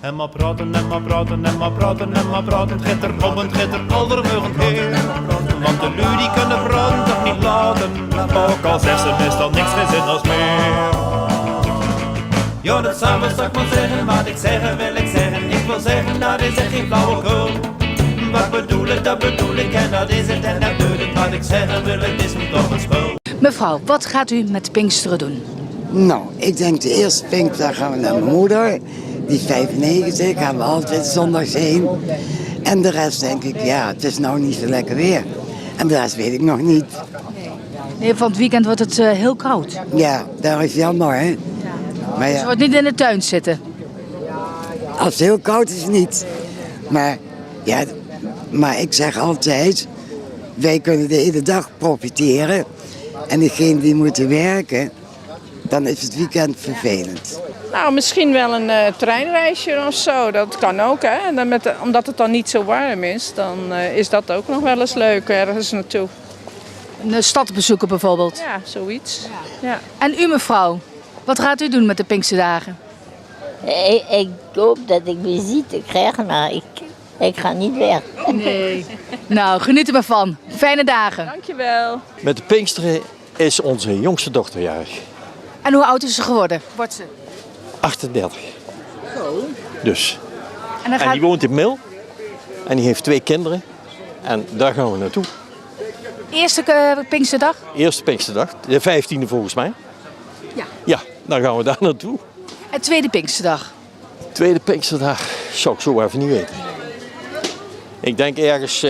En maar praten, en maar praten, en maar praten, en maar praten. Het gitter op en het gitter aldermugend heen. Want de lui die kunnen vrouwen toch niet laten. Ook al zegt ze meestal niks geen zin als meer. Ja, dat samen zal ik maar zeggen, wat ik zeggen wil ik zeggen. Ik wil zeggen, dat is echt geen flauwekul. Wat bedoel ik, dat bedoel ik en dat is het en dat doet het. Wat ik zeggen wil, het is me toch een spul. Mevrouw, wat gaat u met Pinksteren doen? Nou, ik denk de eerste Pinksterdag gaan we naar mijn moeder. Die is 95, gaan we altijd zondags heen. En de rest denk ik, ja, het is nou niet zo lekker weer. En de rest weet ik nog niet. Nee, van het weekend wordt het heel koud. Ja, dat is jammer, hè. Maar Dus ja, je wordt niet in de tuin zitten. als het heel koud is, niet. Maar, ja, maar ik zeg altijd, wij kunnen de hele dag profiteren. En degene die moeten werken, dan is het weekend vervelend. Nou, misschien wel een treinreisje of zo. Dat kan ook, hè. En dan omdat het dan niet zo warm is, dan is dat ook nog wel eens leuk ergens naartoe. Een stad bezoeken bijvoorbeeld. Ja, zoiets. Ja. En u mevrouw, wat gaat u doen met de Pinksterdagen? Ik hoop dat ik visite krijg, maar ik ga niet weg. Nee. Nou, geniet er maar van. Fijne dagen. Dankjewel. Met de Pinksteren is onze jongste dochter jarig. En hoe oud is ze geworden? Wordt ze? 38. Dus. En dan En gaat... die woont in Mil. En die heeft 2 kinderen. En daar gaan we naartoe. Eerste Pinksterdag? Eerste Pinksterdag, de 15e volgens mij. Ja. Ja, dan gaan we daar naartoe. En tweede Pinksterdag? Tweede Pinksterdag zou ik zo even niet weten. Ik denk ergens,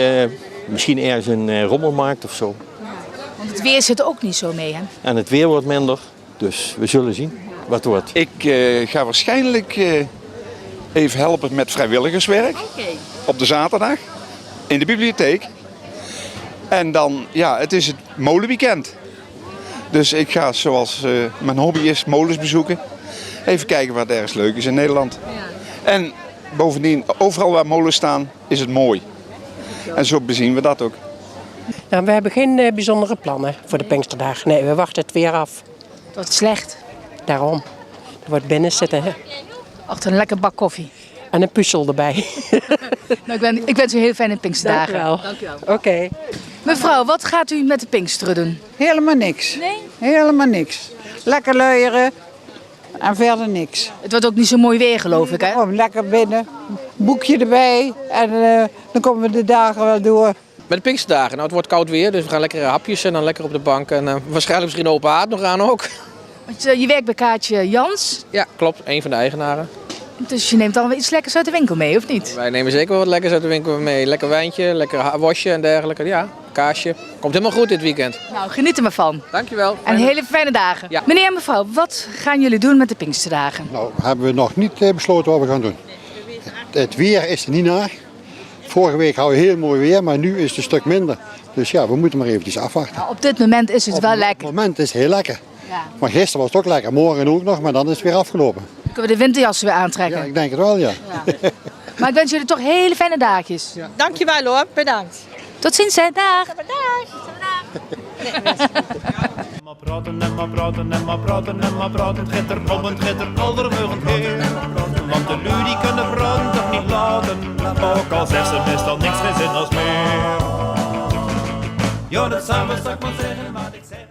misschien ergens een rommelmarkt of zo. Want het weer zit ook niet zo mee, hè? En het weer wordt minder. Dus we zullen zien wat het wordt. Ik ga waarschijnlijk even helpen met vrijwilligerswerk op de zaterdag in de bibliotheek. En dan, ja, het is het molenweekend. Dus ik ga, zoals mijn hobby is, molens bezoeken. Even kijken wat ergens leuk is in Nederland. En bovendien, overal waar molens staan, is het mooi. En zo bezien we dat ook. Nou, we hebben geen bijzondere plannen voor de Pinksterdag. Nee, we wachten het weer af. Het wordt slecht. Daarom. Er wordt binnen zitten, hè. Achter een lekker bak koffie. En een puzzel erbij. Nou, ik wens u heel fijne Pinksterdagen. Dank u wel. Oké. Mevrouw, wat gaat u met de Pinksteren doen? Helemaal niks. Nee? Helemaal niks. Lekker luieren en verder niks. Het wordt ook niet zo mooi weer, geloof ik, hè? Gewoon lekker binnen, boekje erbij en dan komen we de dagen wel door. Met de Pinksterdagen. Nou, het wordt koud weer, dus we gaan lekkere hapjes en dan lekker op de bank. En waarschijnlijk misschien open haard nog aan ook. Want je werkt bij Kaatje Jans, Ja, klopt. Een van de eigenaren. dus je neemt dan wel iets lekkers uit de winkel mee, of niet? Wij nemen zeker wel wat lekkers uit de winkel mee. Lekker wijntje, lekker wasje en dergelijke. Ja, kaasje. Komt helemaal goed dit weekend. Nou, geniet er maar van. Dankjewel. En hele fijne dagen. Ja. Meneer en mevrouw, wat gaan jullie doen met de Pinksterdagen? Nou, hebben we nog niet besloten wat we gaan doen. Het weer is er niet naar. Vorige week hadden we heel mooi weer, maar nu is het een stuk minder. Dus ja, we moeten maar eventjes afwachten. Nou, op dit moment is het wel lekker. Op het moment is het heel lekker. Ja. Maar gisteren was het ook lekker, morgen ook nog, maar dan is het weer afgelopen. Kunnen we de winterjassen weer aantrekken? Ja, ik denk het wel, ja. Maar ik wens jullie toch hele fijne dagjes. Ja. Dankjewel hoor, bedankt. Tot ziens, hè. Dag. En maar praten, en maar praten, en maar praten, en maar praten. Het gitter op en het gitter aldermugend heen. Want de lui die kunnen vrouwen toch niet laten. Ook al zegt ze meestal niks geen zin als meer. Ja, dat samen zal ik maar zeggen wat ik zeg.